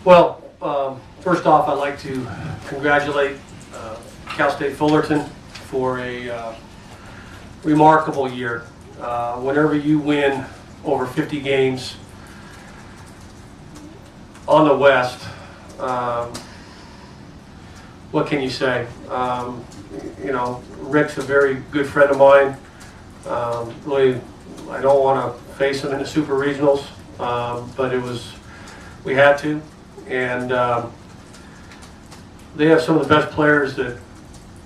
Well, first off, I'd like to congratulate Cal State Fullerton for a remarkable year. Whenever you win over 50 games on the West, what can you say? You know, Rick's a very good friend of mine. Really, I don't want to face him in the Super Regionals, but we had to. And they have some of the best players that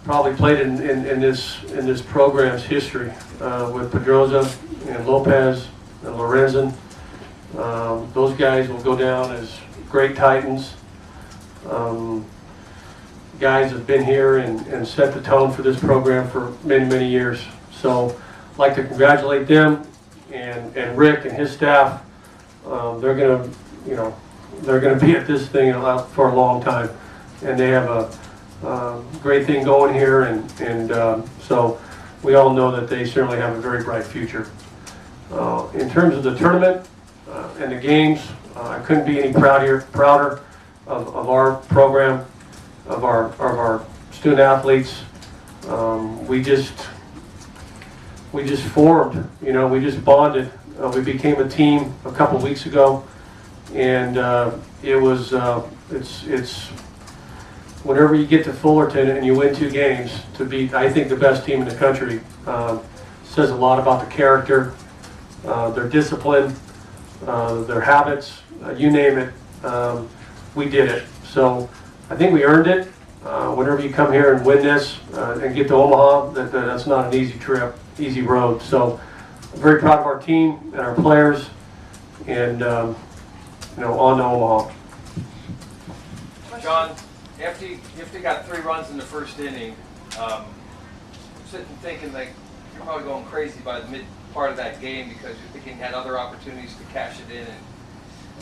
probably played in this program's history, with Pedroza and Lopez and Lorenzen. Those guys will go down as great Titans. Guys have been here and set the tone for this program for many, many years. So I'd like to congratulate them and Rick and his staff. They're going to, they're going to be at this thing for a long time, and they have a great thing going here, and so we all know that they certainly have a very bright future. In terms of the tournament and the games, I couldn't be any prouder of our program, of our student athletes. We just formed, we just bonded. We became a team a couple of weeks ago. And it's whenever you get to Fullerton and you win 2 games to beat, I think, the best team in the country, says a lot about the character, their discipline, their habits, you name it. We did it. So I think we earned it. Whenever you come here and win this and get to Omaha, that's not an easy trip, easy road. So I'm very proud of our team and our players, and on to Omaha. John, after you got 3 runs in the first inning, I'm sitting thinking like you're probably going crazy by the mid part of that game because you're thinking you had other opportunities to cash it in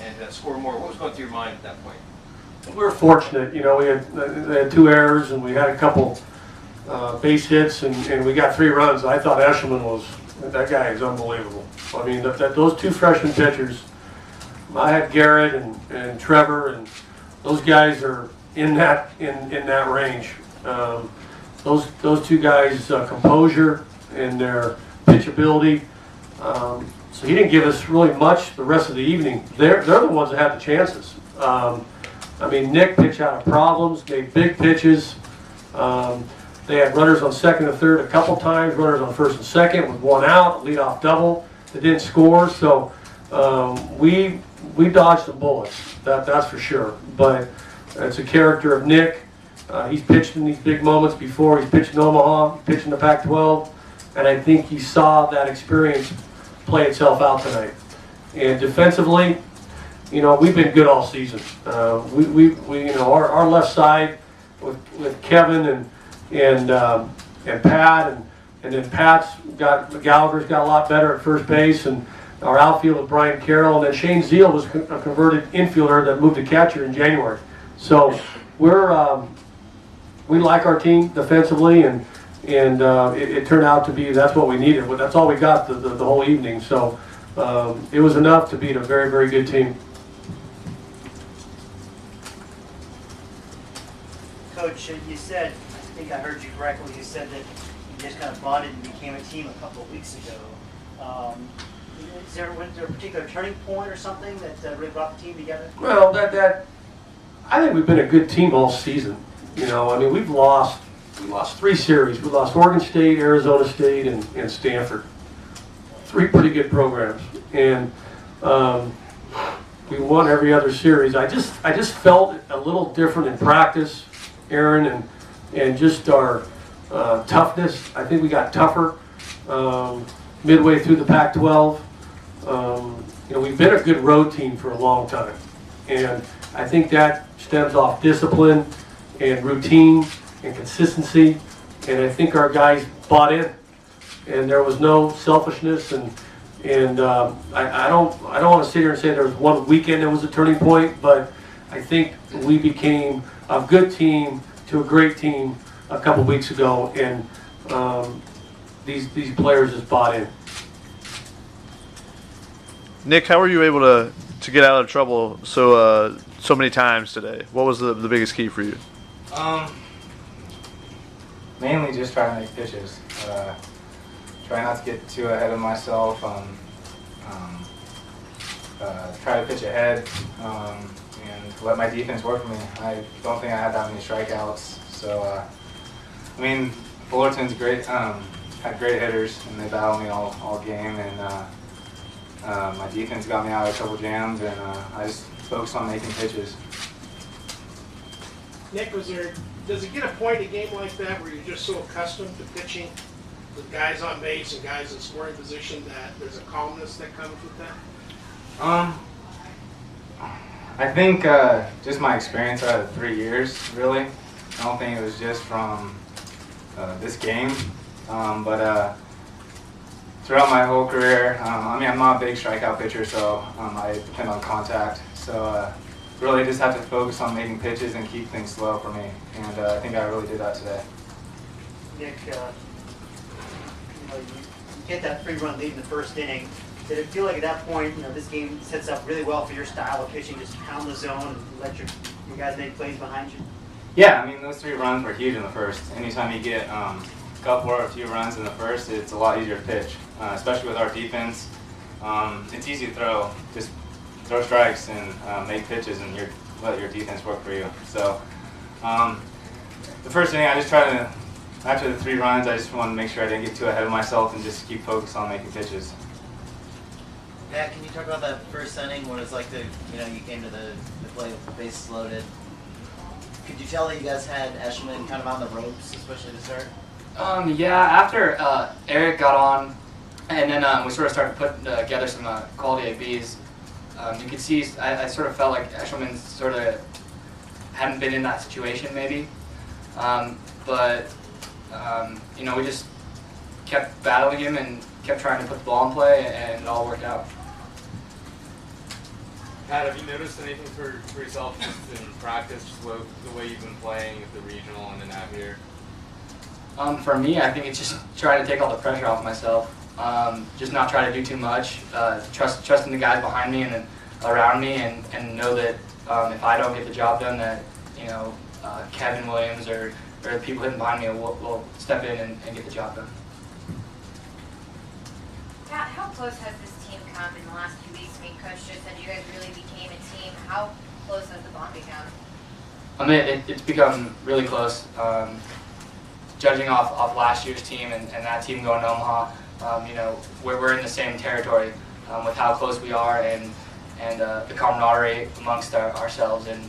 and score more. What was going through your mind at that point? We were fortunate, they had 2 errors and we had a couple base hits and we got 3 runs. I thought Eshelman that guy is unbelievable. I mean, those 2 freshman pitchers, I had Garrett and Trevor, and those guys are in that range. Those 2 guys' composure and their pitchability. So he didn't give us really much the rest of the evening. They're the ones that had the chances. I mean, Nick pitched out of problems, made big pitches. They had runners on second and third a couple times, runners on first and second with 1 out, leadoff double. They didn't score, so we dodged some bullets, that's for sure. But it's a character of Nick. He's pitched in these big moments before. He's pitched in Omaha, he pitched in the Pac-12, and I think he saw that experience play itself out tonight. And defensively, we've been good all season. Our left side with Kevin and Pat, and then Gallagher's got a lot better at first base, and our outfield with Brian Carroll, and then Shane Zeal was a converted infielder that moved to catcher in January. So we like our team defensively, and it turned out to be that's what we needed. That's all we got the whole evening. So it was enough to beat a very, very good team. Coach, you said, I think I heard you correctly, you said that you just kind of bonded and became a team a couple of weeks ago. Was there a particular turning point or something that really brought the team together? Well, I think we've been a good team all season. I mean, we lost 3 series. We lost Oregon State, Arizona State, and Stanford. 3 pretty good programs, and we won every other series. I just felt a little different in practice, Aaron, and just our toughness. I think we got tougher midway through the Pac-12. We've been a good road team for a long time, and I think that stems off discipline and routine and consistency, and I think our guys bought in, and there was no selfishness, and I don't want to sit here and say there was one weekend that was a turning point, but I think we became a good team to a great team a couple weeks ago, and these players just bought in. Nick, how were you able to get out of trouble so so many times today. What was the biggest key for you? Mainly just trying to make pitches. Try not to get too ahead of myself. Try to pitch ahead and let my defense work for me. I don't think I had that many strikeouts. So, I mean, Fullerton's great. Had great hitters, and they battled me all game. And my defense got me out of a couple jams, and I just focused on making pitches. Nick, does it get a point in a game like that where you're just so accustomed to pitching with guys on base and guys in scoring position that there's a calmness that comes with that? I think just my experience out of 3 years, really. I don't think it was just from this game, but throughout my whole career, I mean, I'm not a big strikeout pitcher, so I depend on contact. So really just have to focus on making pitches and keep things slow for me, and I think I really did that today. Nick, you get that 3-run lead in the first inning. Did it feel like at that point, this game sets up really well for your style of pitching, just pound the zone and let your guys make plays behind you? Yeah, I mean, those 3 runs were huge in the first. Anytime you get a couple or a few runs in the first, it's a lot easier to pitch, especially with our defense. It's easy to just throw strikes and make pitches and let your defense work for you. So the first inning, I just tried to, after the 3 runs, I just wanted to make sure I didn't get too ahead of myself and just keep focused on making pitches. Matt, can you talk about that first inning, what it was like to, you came to the plate with the bases loaded? Could you tell that you guys had Eshelman kind of on the ropes, especially to start? Yeah, after Eric got on, and then we sort of started putting together some quality ABs, you could see, I sort of felt like Eshelman sort of hadn't been in that situation maybe. But we just kept battling him and kept trying to put the ball in play, and it all worked out. Pat, have you noticed anything for yourself just in practice, just the way you've been playing at the regional and then out here? For me, I think it's just trying to take all the pressure off myself. Just not try to do too much. Trusting the guys behind me and around me, and know that if I don't get the job done, that Kevin Williams or the people hitting behind me will step in and get the job done. Pat, how close has this team come in the last few weeks? I mean, Coach just said you guys really became a team. How close has the bond become? I mean, it's become really close. Judging off last year's team and that team going to Omaha, we're in the same territory with how close we are and the camaraderie amongst ourselves, and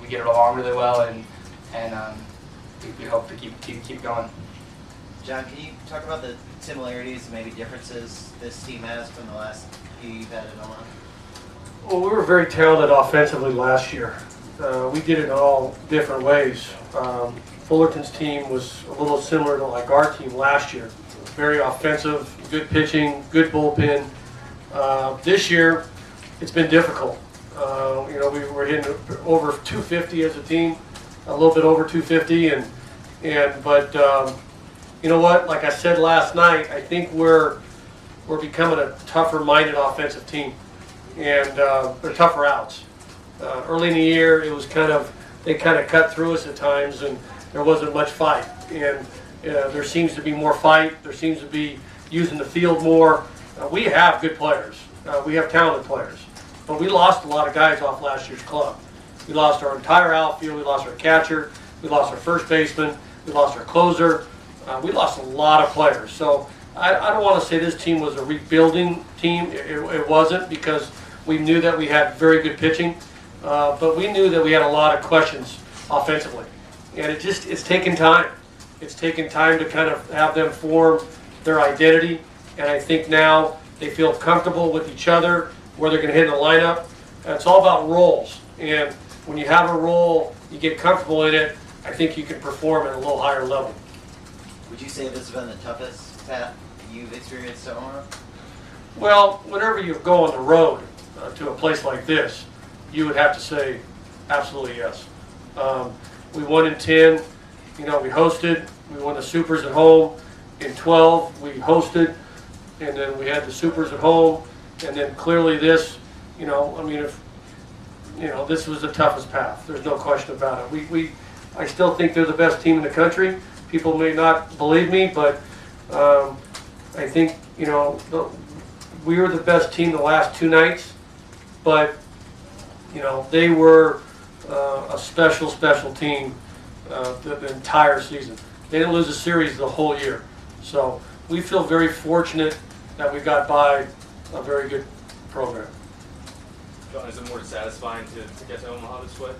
we get along really well, and we hope to keep going. John, can you talk about the similarities and maybe differences this team has from the last few you've had at Omaha? Well, we were very talented offensively last year. We did it in all different ways. Fullerton's team was a little similar to like our team last year. Very offensive, good pitching, good bullpen. This year, it's been difficult. We were hitting over 250 as a team, a little bit over 250, but you know what? Like I said last night, I think we're becoming a tougher-minded offensive team, and they're tougher outs. Early in the year, it was they kind of cut through us at times, and there wasn't much fight. And there seems to be more fight. There seems to be using the field more. We have good players. We have talented players, but we lost a lot of guys off last year's club. We lost our entire outfield. We lost our catcher. We lost our first baseman. We lost our closer. We lost a lot of players. So I don't want to say this team was a rebuilding team. It wasn't, because we knew that we had very good pitching, but we knew that we had a lot of questions offensively. And it's taken time. It's taken time to kind of have them form their identity. And I think now they feel comfortable with each other, where they're going to hit in the lineup. And it's all about roles. And when you have a role, you get comfortable in it, I think you can perform at a little higher level. Would you say this has been the toughest, Pat, you've experienced at Omaha? Well, whenever you go on the road to a place like this, you would have to say absolutely yes. We won in 10. We hosted. We won the Supers at home. In 12, we hosted, and then we had the Supers at home. And then clearly this, if this was the toughest path. There's no question about it. I still think they're the best team in the country. People may not believe me, but I think, we were the best team the last 2 nights, but, they were a special team the entire season. They didn't lose a series the whole year. So we feel very fortunate that we got by a very good program. John, is it more satisfying to get to Omaha this way?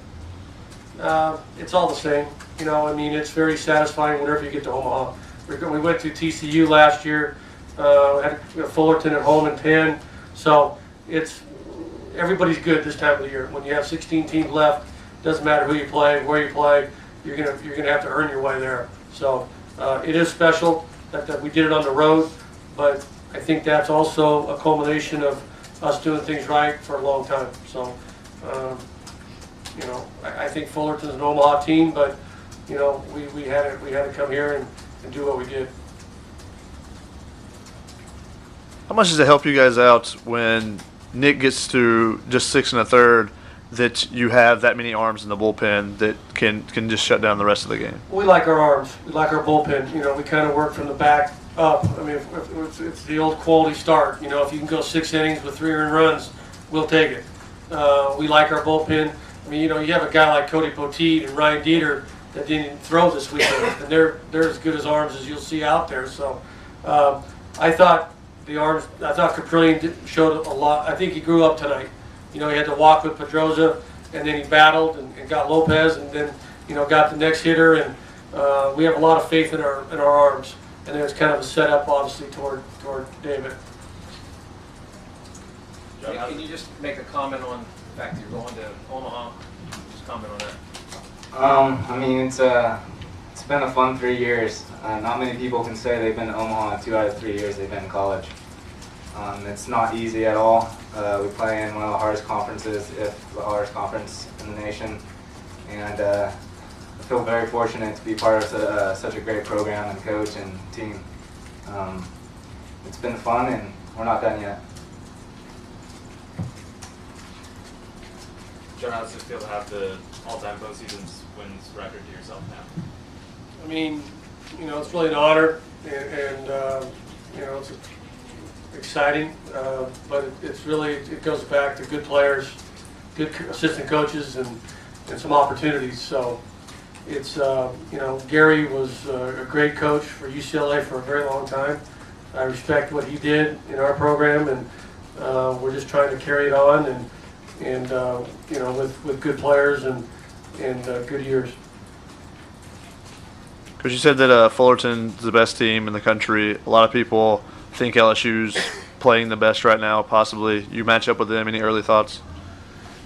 It's all the same. It's very satisfying whenever you get to Omaha. We went to TCU last year, had Fullerton at home in Penn. So everybody's good this time of the year. When you have 16 teams left, doesn't matter who you play, where you play, you're gonna have to earn your way there. So it is special that we did it on the road, but I think that's also a culmination of us doing things right for a long time. So, I think Fullerton's an Omaha team, but we had to come here and do what we did. How much does it help you guys out when Nick gets to just 6 1/3 that you have that many arms in the bullpen that can just shut down the rest of the game? We like our arms. We like our bullpen. We kind of work from the back up. It's the old quality start. If you can go 6 innings with 3 earned runs, we'll take it. We like our bullpen. You have a guy like Cody Poteet and Ryan Dieter that didn't throw this weekend, and they're as good as arms as you'll see out there. So I thought Caprillion showed a lot. I think he grew up tonight. He had to walk with Pedroza, and then he battled and got Lopez, and then got the next hitter. And we have a lot of faith in our arms, and then it's kind of a setup, obviously, toward David. Can you just make a comment on the fact that you're going to Omaha? Just comment on that. It's been a fun 3 years. Not many people can say they've been to Omaha 2 out of 3 years they've been in college. It's not easy at all. We play in one of the hardest conferences, if the hardest conference in the nation. And I feel very fortunate to be part of such a great program and coach and team. It's been fun, and we're not done yet. John, how does it feel to have the all-time postseason wins record to yourself now? It's really an honor, and it's exciting, but it goes back to good players, good assistant coaches, and some opportunities. So it's Gary was a great coach for UCLA for a very long time. I respect what he did in our program, and we're just trying to carry it on and with good players and good years. Because you said that Fullerton's the best team in the country. A lot of people think LSU's playing the best right now, possibly. You match up with them. Any early thoughts?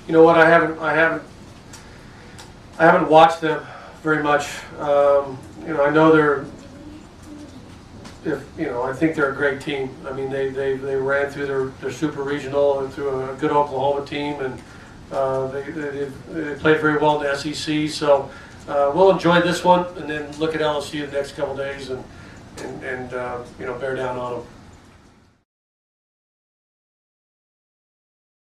You know what? I haven't watched them very much. I know I think they're a great team. They ran through their super regional and through a good Oklahoma team, and they played very well in the SEC. So we'll enjoy this one and then look at LSU the next couple days and bear down on them.